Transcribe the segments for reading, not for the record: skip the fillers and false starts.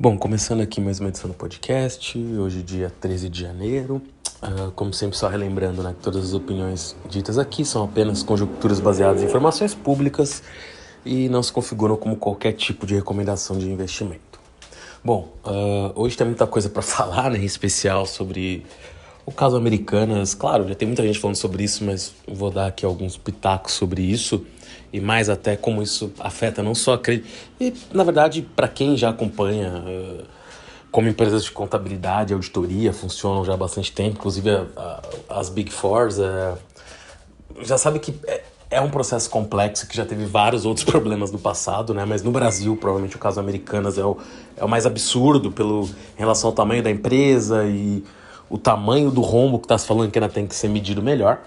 Bom, começando aqui mais uma edição do podcast, hoje dia 13 de janeiro. Como sempre, só relembrando, né, que todas as opiniões ditas aqui são apenas conjecturas baseadas em informações públicas e não se configuram como qualquer tipo de recomendação de investimento. Bom, hoje tem muita coisa para falar, né, em especial sobre o caso Americanas. Claro, já tem muita gente falando sobre isso, mas vou dar aqui alguns pitacos sobre isso e mais até como isso afeta não só a crédito. E, na verdade, para quem já acompanha como empresas de contabilidade e auditoria funcionam já há bastante tempo, inclusive as Big Fours, já sabe que é um processo complexo que já teve vários outros problemas no passado, né? Mas no Brasil, provavelmente o caso Americanas é o mais absurdo em relação ao tamanho da empresa e o tamanho do rombo que está se falando que ainda tem que ser medido melhor,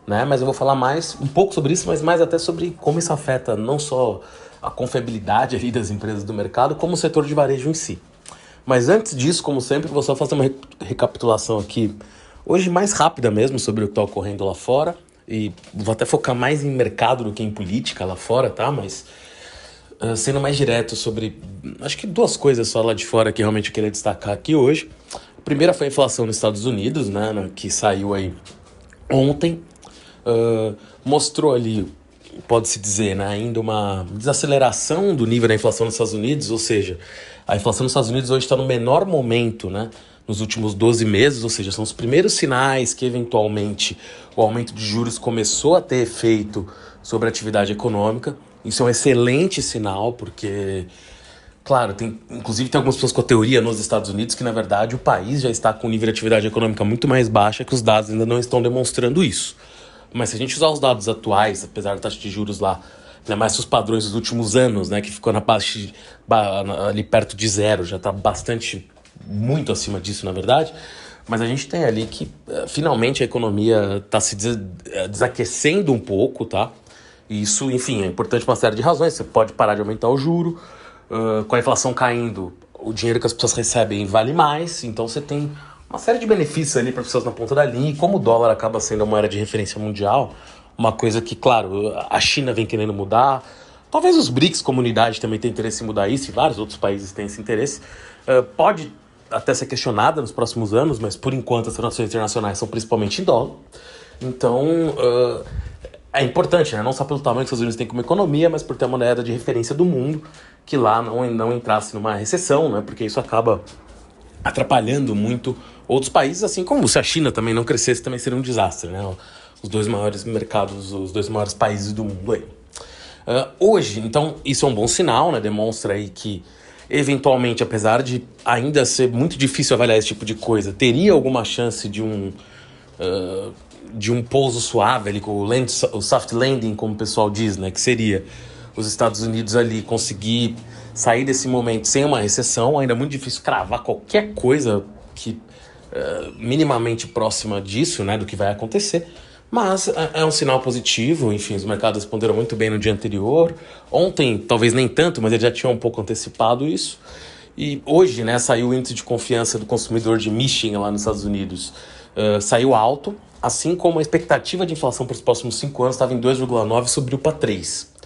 né? Mas eu vou falar um pouco sobre isso, mas mais até sobre como isso afeta não só a confiabilidade ali das empresas do mercado, como o setor de varejo em si. Mas antes disso, como sempre, vou só fazer uma recapitulação aqui, hoje mais rápida mesmo, sobre o que está ocorrendo lá fora. E vou até focar mais em mercado do que em política lá fora, tá? Mas sendo mais direto sobre, acho que duas coisas só lá de fora que realmente eu queria destacar aqui hoje. A primeira foi a inflação nos Estados Unidos, né, que saiu aí ontem. Mostrou ali, pode-se dizer, né, ainda uma desaceleração do nível da inflação nos Estados Unidos, ou seja, a inflação nos Estados Unidos hoje está no menor momento, né, nos últimos 12 meses, ou seja, são os primeiros sinais que eventualmente o aumento de juros começou a ter efeito sobre a atividade econômica. Isso é um excelente sinal, porque, claro, inclusive tem algumas pessoas com a teoria nos Estados Unidos que, na verdade, o país já está com um nível de atividade econômica muito mais baixa, que os dados ainda não estão demonstrando isso. Mas se a gente usar os dados atuais, apesar da taxa de juros lá, né, mais os padrões dos últimos anos, né, que ficou ali perto de zero, já está muito acima disso, na verdade, mas a gente tem ali que finalmente a economia está se desaquecendo um pouco, tá? E isso, enfim, é importante por uma série de razões. Você pode parar de aumentar o juro, com a inflação caindo, o dinheiro que as pessoas recebem vale mais, então você tem uma série de benefícios ali para as pessoas na ponta da linha, e como o dólar acaba sendo a moeda de referência mundial, uma coisa que, claro, a China vem querendo mudar, talvez os BRICS, comunidade, também tem interesse em mudar isso, e vários outros países têm esse interesse, pode até ser questionada nos próximos anos, mas por enquanto as transações internacionais são principalmente em dólar. Então, é importante, né? Não só pelo tamanho que os Estados Unidos têm como economia, mas por ter a moeda de referência do mundo, que lá não entrasse numa recessão, né? Porque isso acaba atrapalhando muito outros países, assim como se a China também não crescesse, também seria um desastre, né? Os dois maiores mercados, os dois maiores países do mundo aí. Hoje, então, isso é um bom sinal, né? Demonstra aí que, eventualmente, apesar de ainda ser muito difícil avaliar esse tipo de coisa, teria alguma chance de um pouso suave ali, com o soft landing, como o pessoal diz, né? Que seria os Estados Unidos ali conseguir sair desse momento sem uma recessão. Ainda é muito difícil cravar qualquer coisa que minimamente próxima disso, né, do que vai acontecer, mas é um sinal positivo. Enfim, os mercados responderam muito bem no dia anterior. Ontem, talvez nem tanto, mas ele já tinha um pouco antecipado isso. E hoje, né, saiu o índice de confiança do consumidor de Michigan lá nos Estados Unidos, saiu alto, assim como a expectativa de inflação para os próximos 5 anos estava em 2,9, subiu para 3.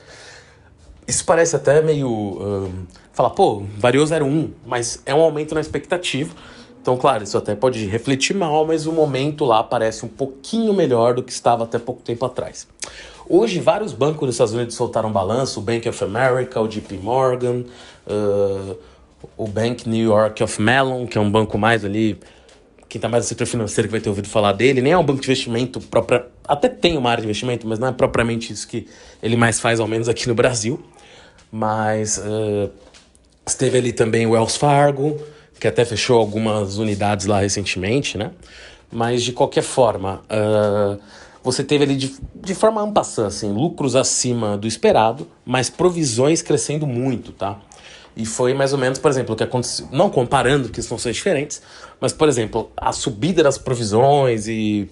Isso parece até meio... falar, variou 0,1, mas é um aumento na expectativa. Então, claro, isso até pode refletir mal, mas o momento lá parece um pouquinho melhor do que estava até pouco tempo atrás. Hoje, vários bancos nos Estados Unidos soltaram balanço, o Bank of America, o JP Morgan, o Bank New York of Mellon, que é um banco mais ali, quem está mais no setor financeiro que vai ter ouvido falar dele, nem é um banco de investimento próprio, até tem uma área de investimento, mas não é propriamente isso que ele mais faz, ao menos aqui no Brasil. Mas esteve ali também o Wells Fargo, que até fechou algumas unidades lá recentemente, né? Mas, de qualquer forma, você teve ali, de forma en passant, assim, lucros acima do esperado, mas provisões crescendo muito, tá? E foi mais ou menos, por exemplo, o que aconteceu, não comparando, que são coisas diferentes, mas, por exemplo, a subida das provisões e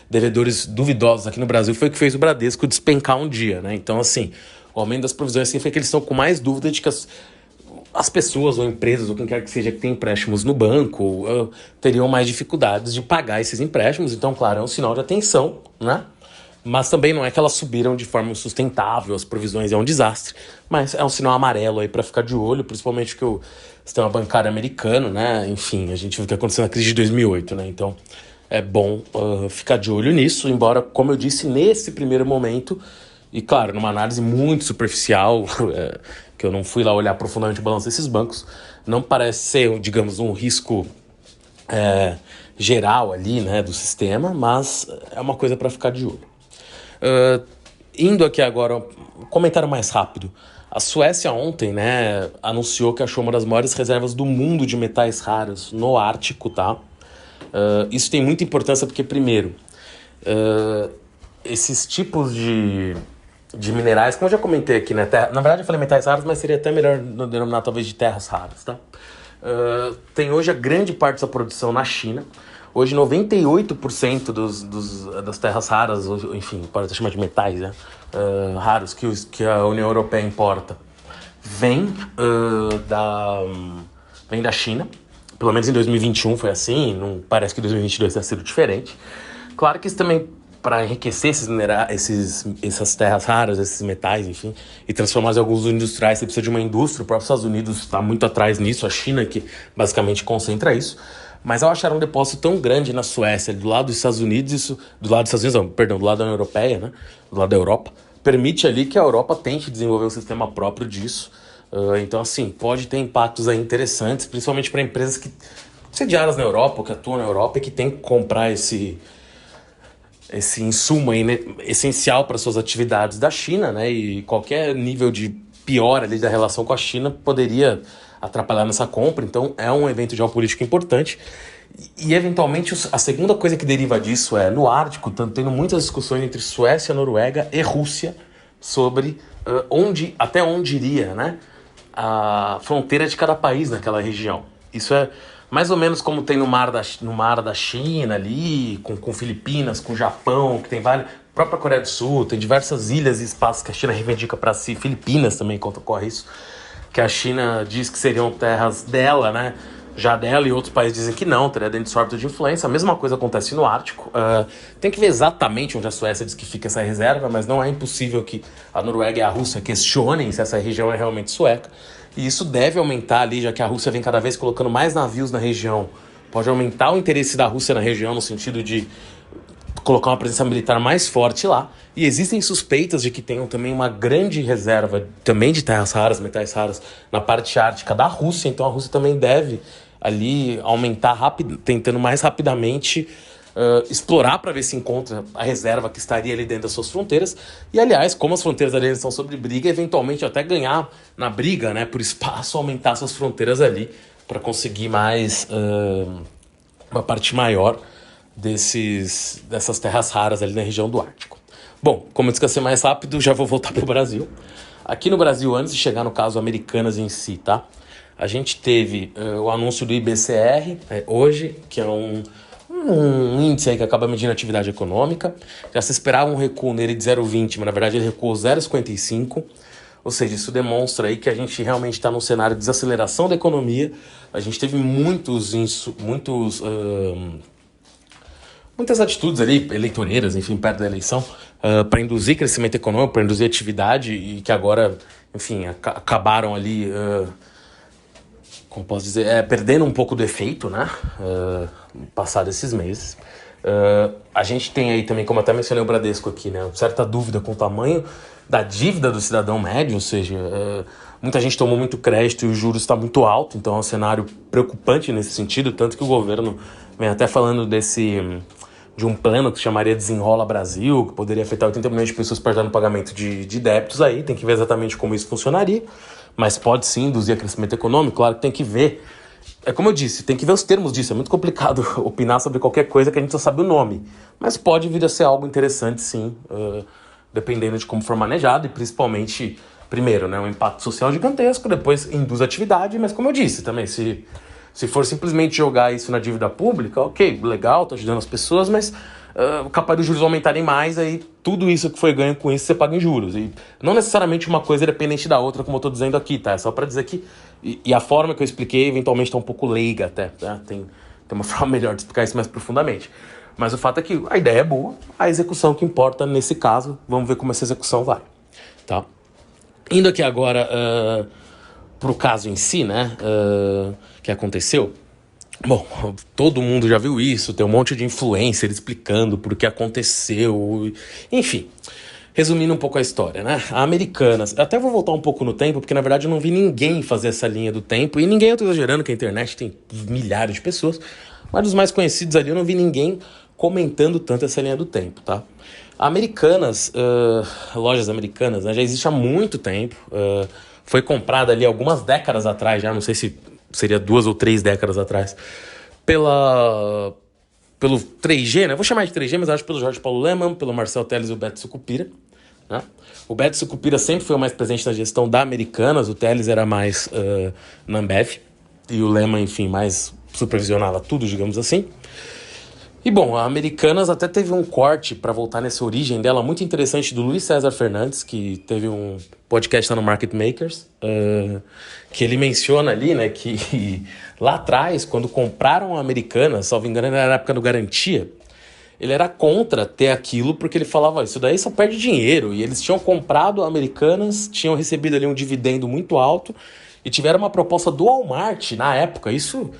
devedores duvidosos aqui no Brasil foi o que fez o Bradesco despencar um dia, né? Então, assim, o aumento das provisões significa que eles estão com mais dúvida de que as pessoas ou empresas ou quem quer que seja que tem empréstimos no banco teriam mais dificuldades de pagar esses empréstimos. Então, claro, é um sinal de atenção, né? Mas também não é que elas subiram de forma insustentável, as provisões é um desastre, mas é um sinal amarelo aí para ficar de olho, principalmente que o sistema bancário americano, né, enfim, a gente viu o que aconteceu na crise de 2008, né, então é bom ficar de olho nisso, embora, como eu disse, nesse primeiro momento, e claro, numa análise muito superficial, que eu não fui lá olhar profundamente o balanço desses bancos, não parece ser, digamos, um risco geral ali, né, do sistema, mas é uma coisa para ficar de olho. Indo aqui agora, um comentário mais rápido. A Suécia ontem, né, anunciou que achou uma das maiores reservas do mundo de metais raros no Ártico, tá? Isso tem muita importância porque, primeiro, esses tipos de minerais, como eu já comentei aqui, né, na verdade eu falei metais raros, mas seria até melhor denominar talvez de terras raras, tá? Tem hoje a grande parte da produção na China. Hoje 98% das terras raras, enfim, pode chamar de metais, né, raros que a União Europeia importa, vem da China. Pelo menos em 2021 foi assim, não parece que 2022 tenha sido diferente. Claro que isso também, para enriquecer essas terras raras, esses metais, enfim, e transformar em alguns industriais, você precisa de uma indústria. O próprio Estados Unidos está muito atrás nisso, a China que basicamente concentra isso. Mas ao achar um depósito tão grande na Suécia, do lado dos Estados Unidos, do lado da União Europeia, né, do lado da Europa, permite ali que a Europa tente desenvolver um sistema próprio disso. Então, assim, pode ter impactos aí interessantes, principalmente para empresas que sediadas na Europa, ou que atuam na Europa e que tem que comprar esse insumo aí, né, essencial para suas atividades da China, né? E qualquer nível de pior ali da relação com a China poderia atrapalhar nessa compra. Então é um evento geopolítico importante. E eventualmente a segunda coisa que deriva disso é, no Ártico, tendo muitas discussões entre Suécia, Noruega e Rússia sobre até onde iria, né, a fronteira de cada país naquela região. Isso é mais ou menos como tem no mar da China ali, com Filipinas, com Japão, que tem várias. A própria Coreia do Sul, tem diversas ilhas e espaços que a China reivindica para si. Filipinas também, enquanto ocorre isso, que a China diz que seriam terras dela, né? Já dela, e outros países dizem que não, estaria dentro de sua órbita de influência. A mesma coisa acontece no Ártico. Tem que ver exatamente onde a Suécia diz que fica essa reserva, mas não é impossível que a Noruega e a Rússia questionem se essa região é realmente sueca. E isso deve aumentar ali, já que a Rússia vem cada vez colocando mais navios na região. Pode aumentar o interesse da Rússia na região, no sentido de colocar uma presença militar mais forte lá. E existem suspeitas de que tenham também uma grande reserva também de terras raras, metais raros, na parte ártica da Rússia. Então a Rússia também deve ali aumentar tentando mais rapidamente explorar para ver se encontra a reserva que estaria ali dentro das suas fronteiras. E, aliás, como as fronteiras ali estão sob briga, eventualmente até ganhar na briga, né, por espaço, aumentar suas fronteiras ali para conseguir mais uma parte maior dessas terras raras ali na região do Ártico. Bom, como eu disse que ia ser mais rápido, já vou voltar para o Brasil. Aqui no Brasil, antes de chegar no caso Americanas em si, tá? A gente teve o anúncio do IBCR hoje, que é um índice aí que acaba medindo a atividade econômica. Já se esperava um recuo nele de 0,20, mas na verdade ele recuou 0,55. Ou seja, isso demonstra aí que a gente realmente está num cenário de desaceleração da economia. A gente teve muitas atitudes ali, eleitoreiras, enfim, perto da eleição, para induzir crescimento econômico, para induzir atividade, e que agora, enfim, acabaram ali, como posso dizer, perdendo um pouco do efeito, né, passado esses meses. A gente tem aí também, como eu até mencionei o Bradesco aqui, né, certa dúvida com o tamanho da dívida do cidadão médio, ou seja, muita gente tomou muito crédito e o juros está muito alto, então é um cenário preocupante nesse sentido, tanto que o governo vem até falando de um plano que se chamaria Desenrola Brasil, que poderia afetar 80 milhões de pessoas para ajudar no pagamento de débitos aí. Tem que ver exatamente como isso funcionaria, mas pode sim induzir a crescimento econômico. Claro que tem que ver, como eu disse, tem que ver os termos disso. É muito complicado opinar sobre qualquer coisa que a gente só sabe o nome, mas pode vir a ser algo interessante sim, dependendo de como for manejado e principalmente, primeiro, né, um impacto social gigantesco, depois induz atividade, mas como eu disse também, se for simplesmente jogar isso na dívida pública, ok, legal, tá ajudando as pessoas, mas capaz dos juros aumentarem mais, aí tudo isso que foi ganho com isso você paga em juros. E não necessariamente uma coisa é dependente da outra, como eu tô dizendo aqui, tá? É só para dizer que... E a forma que eu expliquei, eventualmente, tá um pouco leiga até, tá? Tem uma forma melhor de explicar isso mais profundamente. Mas o fato é que a ideia é boa, a execução que importa nesse caso. Vamos ver como essa execução vai, tá? Indo aqui agora pro caso em si, né, que aconteceu. Bom, todo mundo já viu isso, tem um monte de influencer explicando por que aconteceu, enfim. Resumindo um pouco a história, né? A Americanas, até vou voltar um pouco no tempo, porque na verdade eu não vi ninguém fazer essa linha do tempo, e ninguém, eu tô exagerando que a internet tem milhares de pessoas, mas dos mais conhecidos ali eu não vi ninguém comentando tanto essa linha do tempo, tá? A Americanas, lojas Americanas, né, já existe há muito tempo, foi comprada ali algumas décadas atrás já, não sei se seria 2 ou 3 décadas atrás, pelo 3G, né? Vou chamar de 3G, mas acho pelo Jorge Paulo Lemann, pelo Marcel Telles e o Beto Sucupira, né? O Beto Sucupira sempre foi o mais presente na gestão da Americanas, o Telles era mais na Ambev, e o Lemann, enfim, mais supervisionava tudo, digamos assim. E bom, a Americanas até teve um corte para voltar nessa origem dela muito interessante do Luiz César Fernandes, que teve um podcast lá no Market Makers, que ele menciona ali, né, que lá atrás, quando compraram a Americanas, salvo engano, era na época do Garantia, ele era contra ter aquilo porque ele falava, isso daí só perde dinheiro, e eles tinham comprado a Americanas, tinham recebido ali um dividendo muito alto e tiveram uma proposta do Walmart na época, isso...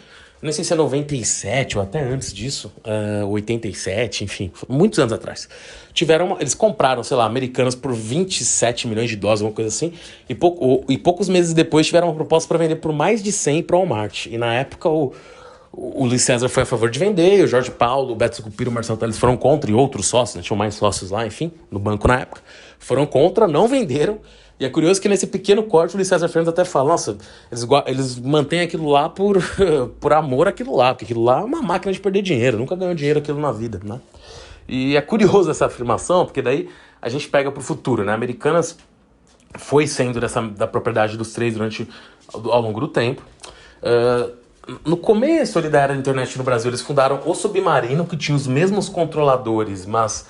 Não sei se é 97 ou até antes disso, 87, enfim, muitos anos atrás. Eles compraram, sei lá, Americanas por 27 milhões de dólares, uma coisa assim, e poucos meses depois tiveram uma proposta para vender por mais de 100 para o Walmart. E na época o Luiz César foi a favor de vender, o Jorge Paulo, o Beto Sucupira, o Marcelo Telles foram contra, e outros sócios, né, tinham mais sócios lá, enfim, no banco na época, foram contra, não venderam. E é curioso que nesse pequeno corte o Luiz César Fernandes até fala, nossa, eles mantêm aquilo lá por amor àquilo lá, porque aquilo lá é uma máquina de perder dinheiro, nunca ganhou dinheiro aquilo na vida, né? E é curioso essa afirmação, porque daí a gente pega pro futuro, né? Americanas foi sendo da propriedade dos três ao longo do tempo. No começo ali da era da internet no Brasil, eles fundaram o Submarino, que tinha os mesmos controladores, mas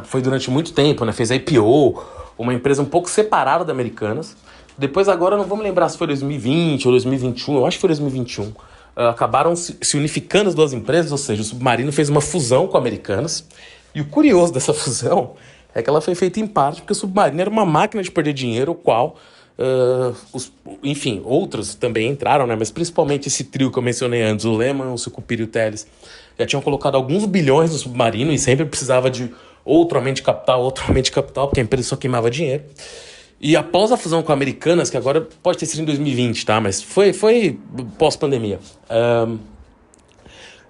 foi durante muito tempo, né? Fez IPO, uma empresa um pouco separada da Americanas. Depois agora, não vou me lembrar se foi 2020 ou 2021, eu acho que foi 2021. Acabaram se unificando as duas empresas, ou seja, o Submarino fez uma fusão com a Americanas. E o curioso dessa fusão é que ela foi feita em parte porque o Submarino era uma máquina de perder dinheiro, o qual... enfim, outros também entraram, né? Mas principalmente esse trio que eu mencionei antes, o Lemann, o Sucupira e o Telles, já tinham colocado alguns bilhões no Submarino e sempre precisava de outro aumento de capital, porque a empresa só queimava dinheiro. E após a fusão com a Americanas, que agora pode ter sido em 2020, tá? Mas foi pós-pandemia.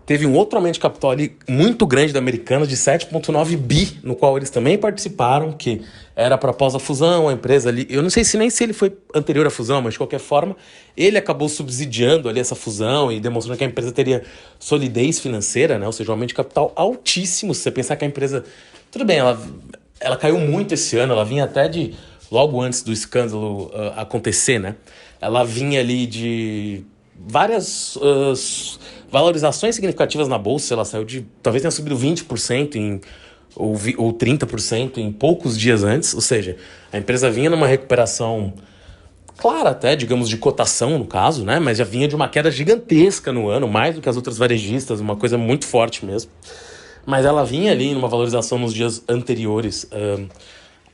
Teve um outro aumento de capital ali muito grande da Americanas, de 7,9 bi, no qual eles também participaram, que era após a fusão, a empresa ali... Eu não sei nem se ele foi anterior à fusão, mas de qualquer forma, ele acabou subsidiando ali essa fusão e demonstrando que a empresa teria solidez financeira, né? Ou seja, um aumento de capital altíssimo. Se você pensar que a empresa... Tudo bem, ela caiu muito esse ano, ela vinha até de... Logo antes do escândalo acontecer, né? Ela vinha ali de várias... valorizações significativas na bolsa, ela saiu de... Talvez tenha subido 20% ou 30% em poucos dias antes. Ou seja, a empresa vinha numa recuperação clara até, digamos, de cotação no caso, né? Mas já vinha de uma queda gigantesca no ano, mais do que as outras varejistas, uma coisa muito forte mesmo. Mas ela vinha ali numa valorização nos dias anteriores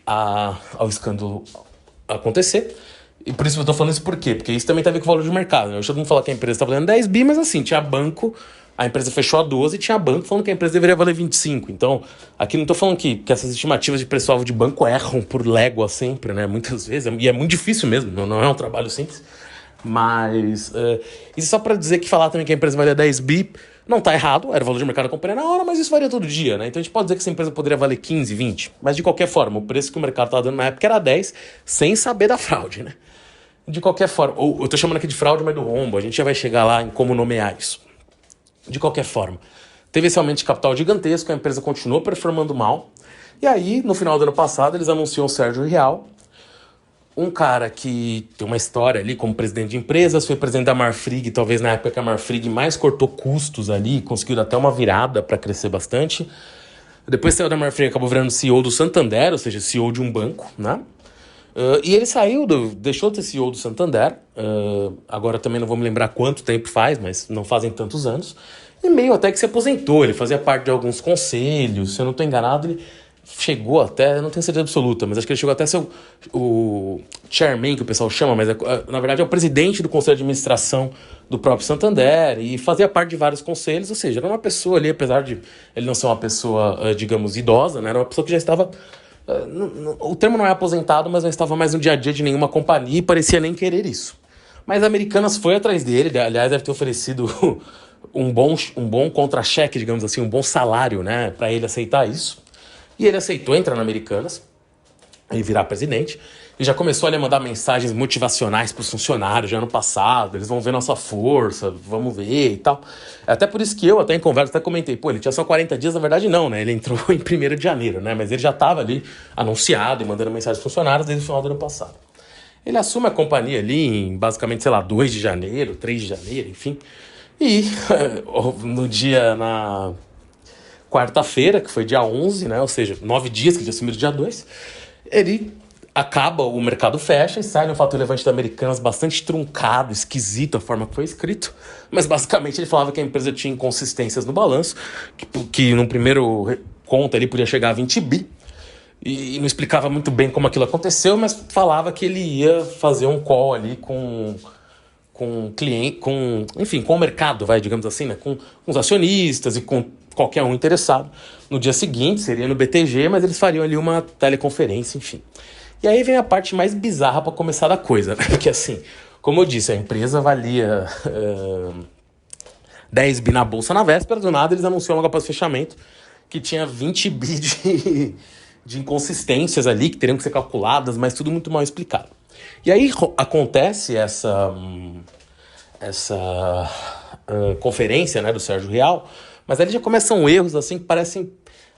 ao escândalo acontecer. E por isso eu tô falando isso por quê? Porque isso também tem a ver com o valor de mercado, né? Eu todo mundo fala que a empresa tá valendo 10 bi, mas assim, tinha banco, a empresa fechou a 12 e tinha banco falando que a empresa deveria valer 25. Então, aqui não tô falando que essas estimativas de preço-alvo de banco erram por légua sempre, né? Muitas vezes, e é muito difícil mesmo, não é um trabalho simples. Mas, isso só pra dizer que falar também que a empresa valia 10 bi não tá errado, era o valor de mercado, eu comprei na hora, mas isso varia todo dia, né? Então a gente pode dizer que essa empresa poderia valer 15, 20, mas de qualquer forma, o preço que o mercado tava dando na época era 10, sem saber da fraude, né? De qualquer forma, ou eu tô chamando aqui de fraude, mas do rombo, a gente já vai chegar lá em como nomear isso. De qualquer forma, teve esse aumento de capital gigantesco, a empresa continuou performando mal, e aí, no final do ano passado, eles anunciam o Sérgio Rial, um cara que tem uma história ali como presidente de empresas, foi presidente da Marfrig, talvez na época que a Marfrig mais cortou custos ali, conseguiu dar até uma virada para crescer bastante. Depois saiu da Marfrig, acabou virando CEO do Santander, ou seja, CEO de um banco, né? E ele saiu, deixou de ser CEO do Santander, agora também não vou me lembrar quanto tempo faz, mas não fazem tantos anos, e meio até que se aposentou, ele fazia parte de alguns conselhos, se eu não estou enganado, ele chegou até, não tenho certeza absoluta, mas acho que ele chegou até a ser o chairman, que o pessoal chama, mas na verdade é o presidente do conselho de administração do próprio Santander, e fazia parte de vários conselhos, ou seja, era uma pessoa ali, apesar de ele não ser uma pessoa, digamos, idosa, né, era uma pessoa que já estava o termo não é aposentado, mas não estava mais no dia a dia de nenhuma companhia e parecia nem querer isso. Mas a Americanas foi atrás dele, aliás, deve ter oferecido um bom contra-cheque, digamos assim, um bom salário, né, para ele aceitar isso. E ele aceitou entrar na Americanas e virar presidente. E já começou a mandar mensagens motivacionais para os funcionários já ano passado. Eles vão ver nossa força, vamos ver e tal. Até por isso que eu, até em conversa, até comentei, pô, ele tinha só 40 dias, na verdade não, né? Ele entrou em 1º de janeiro, né? Mas ele já estava ali anunciado e mandando mensagens para os funcionários desde o final do ano passado. Ele assume a companhia ali em, basicamente, sei lá, 2 de janeiro, 3 de janeiro, enfim. E na quarta-feira, que foi dia 11, né? Ou seja, 9 dias que ele assumiu dia 2, ele acaba, o mercado fecha e sai no fato relevante da Americanas bastante truncado, esquisito a forma que foi escrito, mas basicamente ele falava que a empresa tinha inconsistências no balanço, que no primeiro conta ele podia chegar a 20 bi, e não explicava muito bem como aquilo aconteceu, mas falava que ele ia fazer um call ali com cliente, enfim, com o mercado, digamos assim, né, com os acionistas e com qualquer um interessado. No dia seguinte, seria no BTG, mas eles fariam ali uma teleconferência, enfim. E aí vem a parte mais bizarra para começar da coisa, né? Porque assim, como eu disse, a empresa valia 10 bi na bolsa na véspera, do nada eles anunciaram logo após o fechamento que tinha 20 bi de inconsistências ali, que teriam que ser calculadas, mas tudo muito mal explicado. E aí acontece essa conferência, né, do Sérgio Real, mas ali já começam erros assim que parecem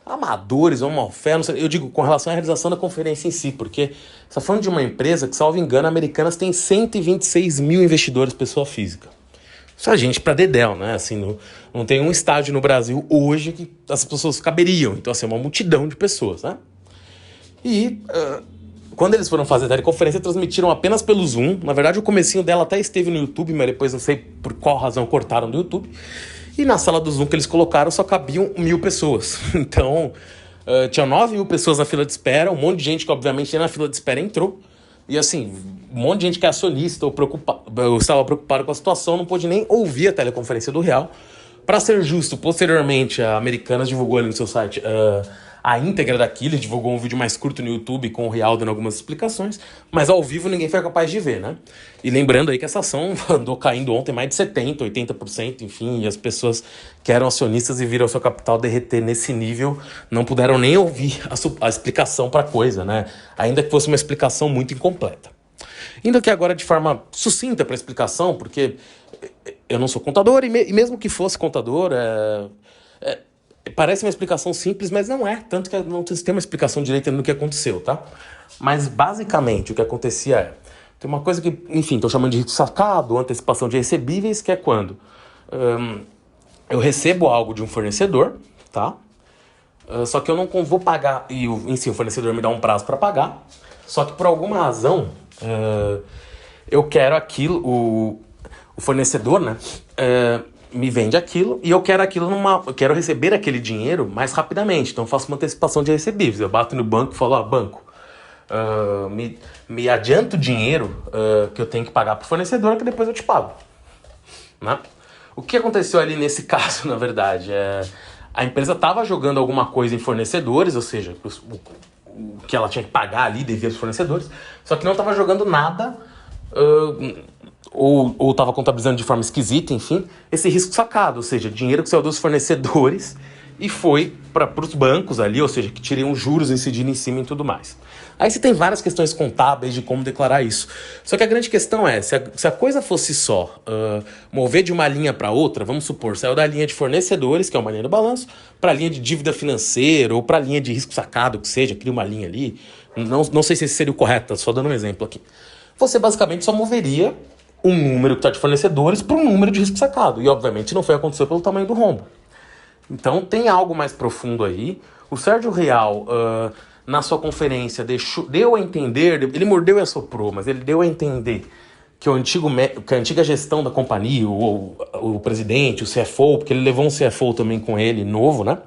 amadores ou mal-fé, eu digo com relação à realização da conferência em si, porque você está falando de uma empresa que, salvo engano, a Americanas tem 126 mil investidores pessoa física. Isso é gente para dedéu, né? Assim, não tem um estádio no Brasil hoje que as pessoas caberiam. Então, assim, é uma multidão de pessoas, né? E quando eles foram fazer a teleconferência, transmitiram apenas pelo Zoom. Na verdade, o comecinho dela até esteve no YouTube, mas depois não sei por qual razão cortaram do YouTube. E na sala do Zoom que eles colocaram só cabiam 1.000 pessoas. Então, tinha 9.000 pessoas na fila de espera, um monte de gente que obviamente na fila de espera entrou. E assim, um monte de gente que é acionista ou estava preocupado com a situação, não pôde nem ouvir a teleconferência do Real. Para ser justo, posteriormente a Americanas divulgou ali no seu site a íntegra daquilo, divulgou um vídeo mais curto no YouTube com o Real dando algumas explicações, mas ao vivo ninguém foi capaz de ver, né? E lembrando aí que essa ação andou caindo ontem mais de 70%, 80%, enfim, e as pessoas que eram acionistas e viram seu capital derreter nesse nível não puderam nem ouvir a explicação para a coisa, né? Ainda que fosse uma explicação muito incompleta. Indo aqui agora de forma sucinta para a explicação, porque eu não sou contador e mesmo que fosse contador, parece uma explicação simples, mas não é. Tanto que não tem uma explicação direita no que aconteceu, tá? Mas basicamente o que acontecia tem uma coisa que, enfim, estou chamando de risco sacado, antecipação de recebíveis, que é quando eu recebo algo de um fornecedor, tá? Só que eu não vou pagar, e o fornecedor me dá um prazo para pagar, só que por alguma razão eu quero aquilo, o fornecedor, né, me vende aquilo e eu quero eu quero receber aquele dinheiro mais rapidamente, então eu faço uma antecipação de recebíveis. Eu bato no banco e falo, banco, me adianta o dinheiro que eu tenho que pagar pro fornecedor, que depois eu te pago, né? O que aconteceu ali nesse caso, na verdade, a empresa estava jogando alguma coisa em fornecedores, ou seja, o que ela tinha que pagar ali devia aos fornecedores, só que não estava jogando nada, ou estava contabilizando de forma esquisita, enfim, esse risco sacado, ou seja, dinheiro que saiu dos fornecedores e foi para os bancos ali, ou seja, que teriam juros incidindo em cima e tudo mais. Aí você tem várias questões contábeis de como declarar isso. Só que a grande questão é, se a coisa fosse só mover de uma linha para outra, vamos supor, saiu da linha de fornecedores, que é uma linha do balanço, para a linha de dívida financeira ou para a linha de risco sacado, que seja, cria uma linha ali. Não sei se esse seria o correto, só dando um exemplo aqui. Você basicamente só moveria um número que está de fornecedores para um número de risco sacado. E obviamente não foi acontecer pelo tamanho do rombo. Então tem algo mais profundo aí. O Sérgio Real na sua conferência, deu a entender, ele mordeu e assoprou, mas ele deu a entender que que a antiga gestão da companhia, o presidente, o CFO, porque ele levou um CFO também com ele, novo, né?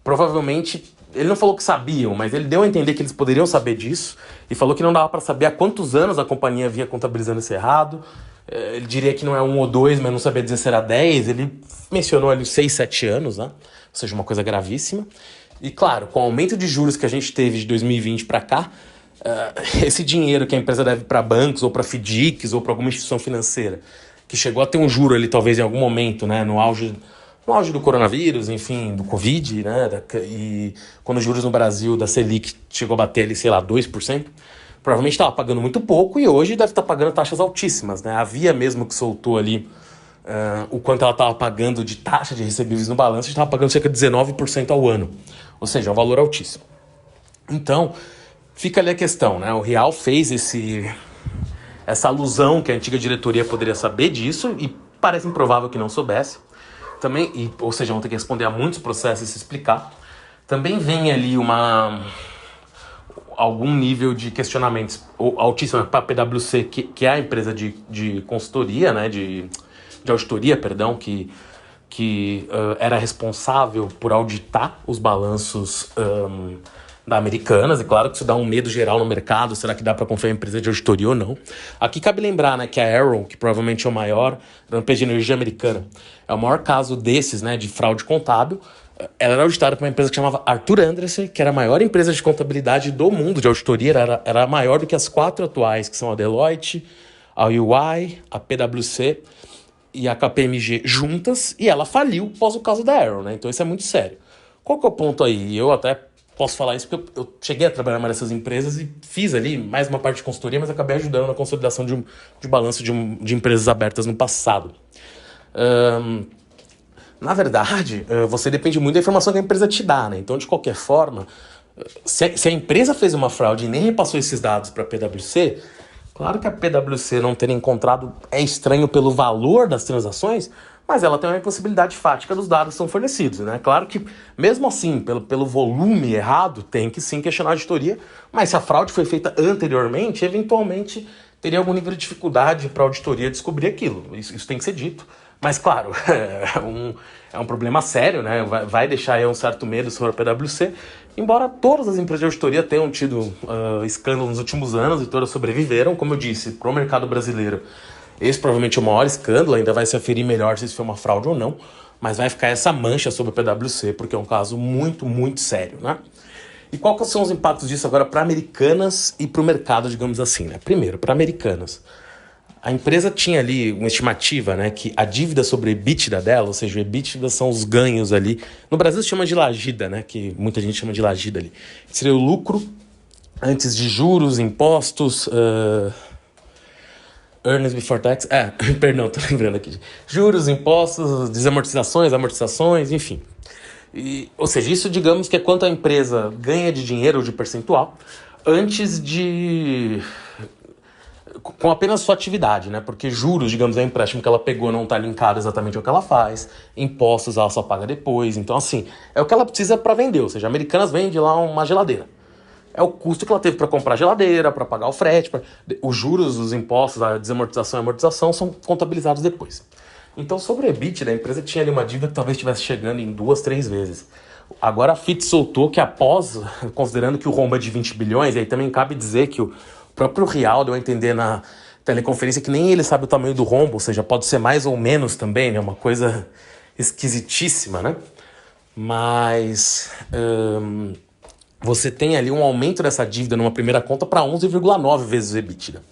Provavelmente, ele não falou que sabiam, mas ele deu a entender que eles poderiam saber disso e falou que não dava para saber há quantos anos a companhia vinha contabilizando isso errado. Ele diria que não é 1 ou 2, mas não sabia dizer se era 10. Ele mencionou ali 6, 7 anos, né? Ou seja, uma coisa gravíssima. E claro, com o aumento de juros que a gente teve de 2020 para cá, esse dinheiro que a empresa deve para bancos ou para FDICs ou para alguma instituição financeira, que chegou a ter um juro ali talvez em algum momento, né, no auge do coronavírus, enfim, do Covid, né, e quando os juros no Brasil da Selic chegou a bater ali, sei lá, 2%, provavelmente estava pagando muito pouco e hoje deve estar pagando taxas altíssimas, né? A Via mesmo que soltou ali o quanto ela estava pagando de taxa de recebíveis no balanço, estava pagando cerca de 19% ao ano, ou seja, é um valor altíssimo. Então, fica ali a questão, né? O Real fez essa alusão que a antiga diretoria poderia saber disso e parece improvável que não soubesse. Também, ou seja, vão ter que responder a muitos processos e se explicar. Também vem ali algum nível de questionamentos altíssimo para a PwC, que é a empresa de consultoria, né? De auditoria, perdão, que era responsável por auditar os balanços da Americanas, e claro que isso dá um medo geral no mercado, será que dá para confiar em empresa de auditoria ou não? Aqui cabe lembrar, né, que a Arrow, que provavelmente é o maior, da empresa de energia americana, é o maior caso desses, né, de fraude contábil. Ela era auditada por uma empresa que chamava Arthur Andersen, que era a maior empresa de contabilidade do mundo de auditoria, era maior do que as 4 atuais, que são a Deloitte, a UI, a PwC e a KPMG juntas, e ela faliu após o caso da Arrow, né? Então isso é muito sério. Qual que é o ponto aí? Eu até posso falar isso porque eu cheguei a trabalhar numa dessas empresas e fiz ali mais uma parte de consultoria, mas acabei ajudando na consolidação de balanço de empresas abertas no passado. Na verdade, você depende muito da informação que a empresa te dá, né? Então, de qualquer forma, se a empresa fez uma fraude e nem repassou esses dados para a PwC, claro que a PwC não ter encontrado é estranho pelo valor das transações, mas ela tem uma impossibilidade fática dos dados que são fornecidos, né? Claro que, mesmo assim, pelo volume errado, tem que sim questionar a auditoria, mas se a fraude foi feita anteriormente, eventualmente teria algum nível de dificuldade para a auditoria descobrir aquilo. Isso tem que ser dito. Mas, claro, é um problema sério, né? Vai deixar aí um certo medo sobre a PwC, embora todas as empresas de auditoria tenham tido escândalos nos últimos anos e todas sobreviveram, como eu disse, para o mercado brasileiro. Esse provavelmente é o maior escândalo, ainda vai se aferir melhor se isso foi uma fraude ou não, mas vai ficar essa mancha sobre a PwC, porque é um caso muito, muito sério, né? E quais são os impactos disso agora para Americanas e para o mercado, digamos assim, né? Primeiro, para Americanas. A empresa tinha ali uma estimativa, né, que a dívida sobre o EBITDA dela, ou seja, o EBITDA são os ganhos ali. No Brasil se chama de lagida, né, que muita gente chama de lagida ali. Seria o lucro antes de juros, impostos, earnings before tax. Perdão, tô lembrando aqui. Juros, impostos, desamortizações, amortizações, enfim. Ou seja, isso digamos que é quanto a empresa ganha de dinheiro ou de percentual antes de... com apenas sua atividade, né? Porque juros, digamos, é um empréstimo que ela pegou, não está linkado exatamente ao que ela faz, impostos ela só paga depois, então assim, é o que ela precisa para vender, ou seja, a Americanas vende lá uma geladeira. É o custo que ela teve para comprar a geladeira, para pagar o frete, os juros, os impostos, a desamortização e a amortização são contabilizados depois. Então, sobre o EBITDA, a empresa tinha ali uma dívida que talvez estivesse chegando em 2, 3 vezes. Agora a FIT soltou que após, considerando que o rombo é de 20 bilhões, e aí também cabe dizer que o próprio Real deu a entender na teleconferência que nem ele sabe o tamanho do rombo, ou seja, pode ser mais ou menos também, né? Uma coisa esquisitíssima, né? Mas você tem ali um aumento dessa dívida numa primeira conta para 11,9 vezes o EBITDA.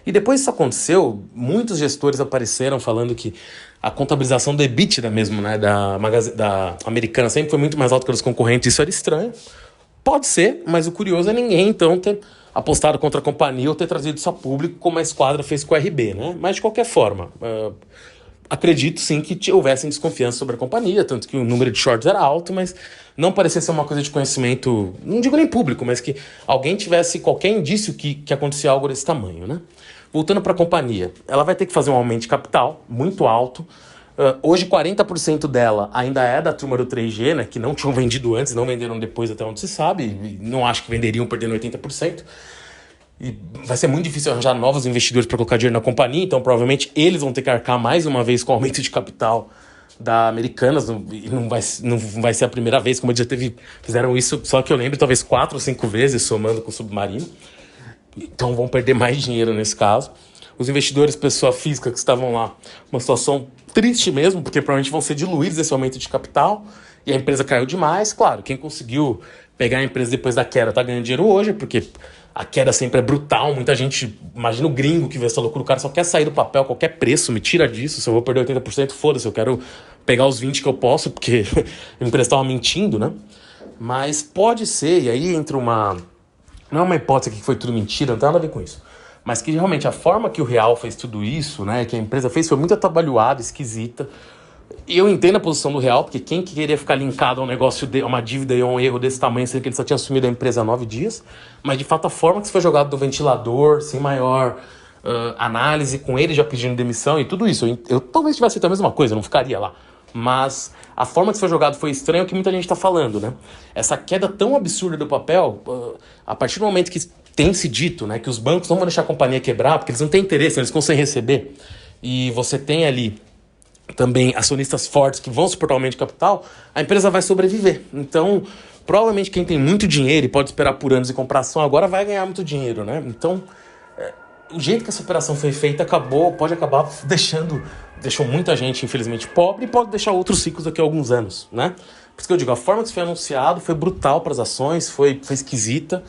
E depois isso aconteceu, muitos gestores apareceram falando que a contabilização do EBITDA mesmo, né, da Americana sempre foi muito mais alta que os concorrentes, isso era estranho. Pode ser, mas o curioso é ninguém, então, ter apostado contra a companhia ou ter trazido isso a público, como a Esquadra fez com a RB, né? Mas, de qualquer forma, acredito sim que houvessem desconfiança sobre a companhia, tanto que o número de shorts era alto, mas não parecia ser uma coisa de conhecimento, não digo nem público, mas que alguém tivesse qualquer indício que acontecia algo desse tamanho, né? Voltando para a companhia, ela vai ter que fazer um aumento de capital muito alto, Hoje 40% dela ainda é da turma do 3G, né, que não tinham vendido antes, não venderam depois, até onde se sabe, e não acho que venderiam perdendo 80%. E vai ser muito difícil arranjar novos investidores para colocar dinheiro na companhia, então provavelmente eles vão ter que arcar mais uma vez com o aumento de capital da Americanas, e não vai ser a primeira vez, como eles já fizeram isso, só que eu lembro, talvez 4 ou 5 vezes, somando com o Submarino. Então vão perder mais dinheiro nesse caso. Os investidores, pessoa física que estavam lá, uma situação triste mesmo, porque provavelmente vão ser diluídos esse aumento de capital, e a empresa caiu demais. Claro, quem conseguiu pegar a empresa depois da queda está ganhando dinheiro hoje, porque a queda sempre é brutal. Muita gente, imagina o gringo que vê essa loucura, o cara só quer sair do papel a qualquer preço, me tira disso, se eu vou perder 80%, foda-se, eu quero pegar os 20% que eu posso, porque a empresa estava mentindo, né? Mas pode ser, e aí entra uma... Não é uma hipótese que foi tudo mentira, não tem nada a ver com isso. Mas que realmente a forma que o Real fez tudo isso, né, que a empresa fez, foi muito atabalhoada, esquisita. E eu entendo a posição do Real, porque quem queria ficar linkado a um negócio, a uma dívida e a um erro desse tamanho, sendo que ele só tinha assumido a empresa há 9 dias. Mas de fato a forma que isso foi jogado do ventilador, sem maior análise, com ele já pedindo demissão e tudo isso. Eu talvez tivesse feito a mesma coisa, eu não ficaria lá. Mas a forma que isso foi jogado foi estranha, o que muita gente está falando, né? Essa queda tão absurda do papel, a partir do momento que tem se dito, né, que os bancos não vão deixar a companhia quebrar, porque eles não têm interesse, eles conseguem receber, e você tem ali também acionistas fortes que vão suportar o aumento de capital, a empresa vai sobreviver. Então, provavelmente quem tem muito dinheiro e pode esperar por anos e comprar ação agora vai ganhar muito dinheiro, né? Então, o jeito que essa operação foi feita pode acabar deixou muita gente, infelizmente, pobre, e pode deixar outros ciclos daqui a alguns anos, né? Por isso que eu digo, a forma que isso foi anunciado foi brutal para as ações, foi esquisita,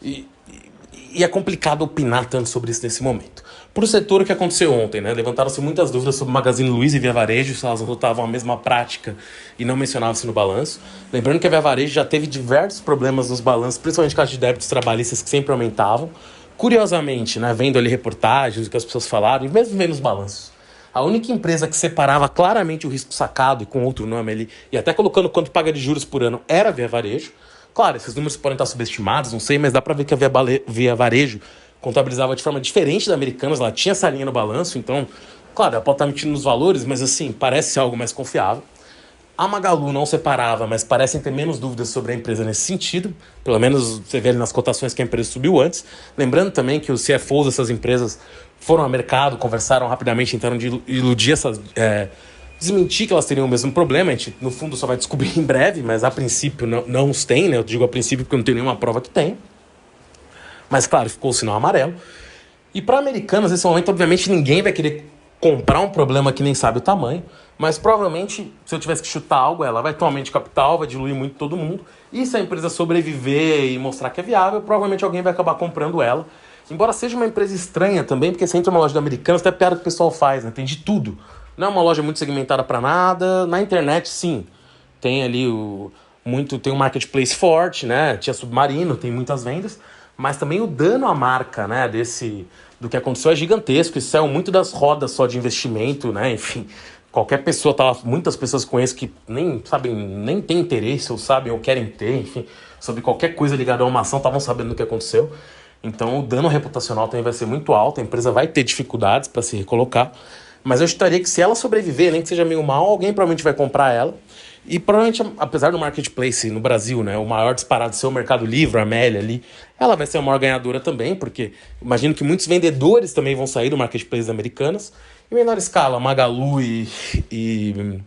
e é complicado opinar tanto sobre isso nesse momento. Para o setor, o que aconteceu ontem, né? Levantaram-se muitas dúvidas sobre Magazine Luiza e Via Varejo, se elas adotavam a mesma prática e não mencionavam-se no balanço. Lembrando que a Via Varejo já teve diversos problemas nos balanços, principalmente casos de débitos trabalhistas que sempre aumentavam. Curiosamente, né, vendo ali reportagens, o que as pessoas falaram, e mesmo vendo os balanços, a única empresa que separava claramente o risco sacado e com outro nome ali, e até colocando quanto paga de juros por ano, era a Via Varejo. Claro, esses números podem estar subestimados, não sei, mas dá para ver que a Via Varejo contabilizava de forma diferente da Americanas, ela tinha essa linha no balanço, então, claro, ela pode estar mentindo nos valores, mas assim, parece algo mais confiável. A Magalu não separava, mas parecem ter menos dúvidas sobre a empresa nesse sentido. Pelo menos você vê ali nas cotações que a empresa subiu antes. Lembrando também que os CFOs dessas empresas foram ao mercado, conversaram rapidamente, tentaram de iludir desmentir que elas teriam o mesmo problema. A gente, no fundo, só vai descobrir em breve, mas a princípio não os tem, né? Eu digo a princípio porque eu não tenho nenhuma prova que tem. Mas, claro, ficou o sinal amarelo. E para Americanas, nesse momento, obviamente, ninguém vai querer comprar um problema que nem sabe o tamanho. Mas provavelmente, se eu tivesse que chutar algo, ela vai ter um aumento de capital, vai diluir muito todo mundo. E se a empresa sobreviver e mostrar que é viável, provavelmente alguém vai acabar comprando ela. Embora seja uma empresa estranha também, porque você entra numa loja da Americanas, até piada que o pessoal faz, né? Tem de tudo. Não é uma loja muito segmentada para nada. Na internet, sim. Tem ali tem um marketplace forte, né? Tinha Submarino, tem muitas vendas. Mas também o dano à marca, né? Do que aconteceu é gigantesco. Isso saiu muito das rodas só de investimento, né? Enfim, qualquer pessoa, muitas pessoas conheço que nem sabem, nem têm interesse, ou sabem, ou querem ter, enfim, sobre qualquer coisa ligada a uma ação, estavam sabendo do que aconteceu. Então o dano reputacional também vai ser muito alto, a empresa vai ter dificuldades para se recolocar. Mas eu estaria que se ela sobreviver, nem que seja meio mal, alguém provavelmente vai comprar ela. E provavelmente, apesar do marketplace no Brasil, né, o maior disparado ser o Mercado Livre, a Amélia ali, ela vai ser a maior ganhadora também, porque imagino que muitos vendedores também vão sair do marketplace Americanas. Em menor escala, Magalu e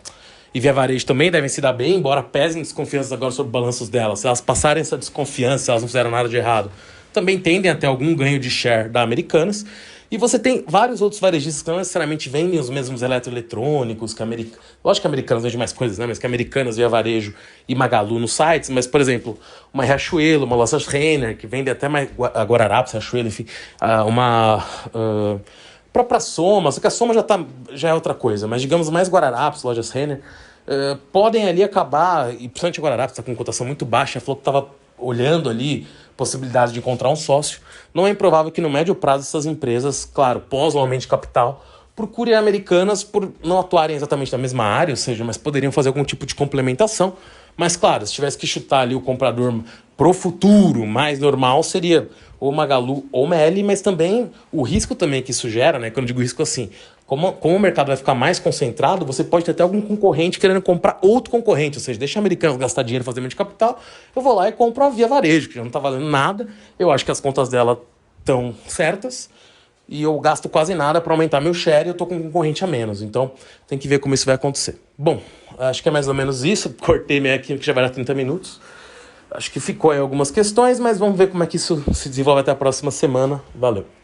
Via Varejo também devem se dar bem, embora pesem desconfianças agora sobre balanços delas. Se elas passarem essa desconfiança, se elas não fizeram nada de errado, também tendem a ter algum ganho de share da Americanas. E você tem vários outros varejistas que não necessariamente vendem os mesmos eletroeletrônicos que Lógico que Americanas vende mais coisas, né? Mas que Americanas, Via Varejo e Magalu nos sites. Mas, por exemplo, uma Riachuelo, uma Lojas Renner, que vende até mais Guararapes, Riachuelo, enfim. Uma própria Soma, só que a Soma já é outra coisa. Mas, digamos, mais Guararapes, Lojas Renner, podem ali acabar, e principalmente a Guararapes está com cotação muito baixa, falou que estava olhando ali possibilidade de encontrar um sócio. Não é improvável que no médio prazo essas empresas, claro, pós o aumento de capital, procurem Americanas por não atuarem exatamente na mesma área, ou seja, mas poderiam fazer algum tipo de complementação. Mas claro, se tivesse que chutar ali o comprador pro futuro mais normal seria ou Magalu ou Meli, mas também o risco também que isso gera, né? Quando eu digo risco assim, como o mercado vai ficar mais concentrado, você pode ter até algum concorrente querendo comprar outro concorrente, ou seja, deixa americanos gastar dinheiro fazendo de capital, eu vou lá e compro a Via Varejo, que já não está valendo nada, eu acho que as contas dela estão certas, e eu gasto quase nada para aumentar meu share e eu tô com um concorrente a menos, então tem que ver como isso vai acontecer. Bom, acho que é mais ou menos isso, cortei minha aqui que já vai dar 30 minutos. Acho que ficou aí algumas questões, mas vamos ver como é que isso se desenvolve até a próxima semana. Valeu!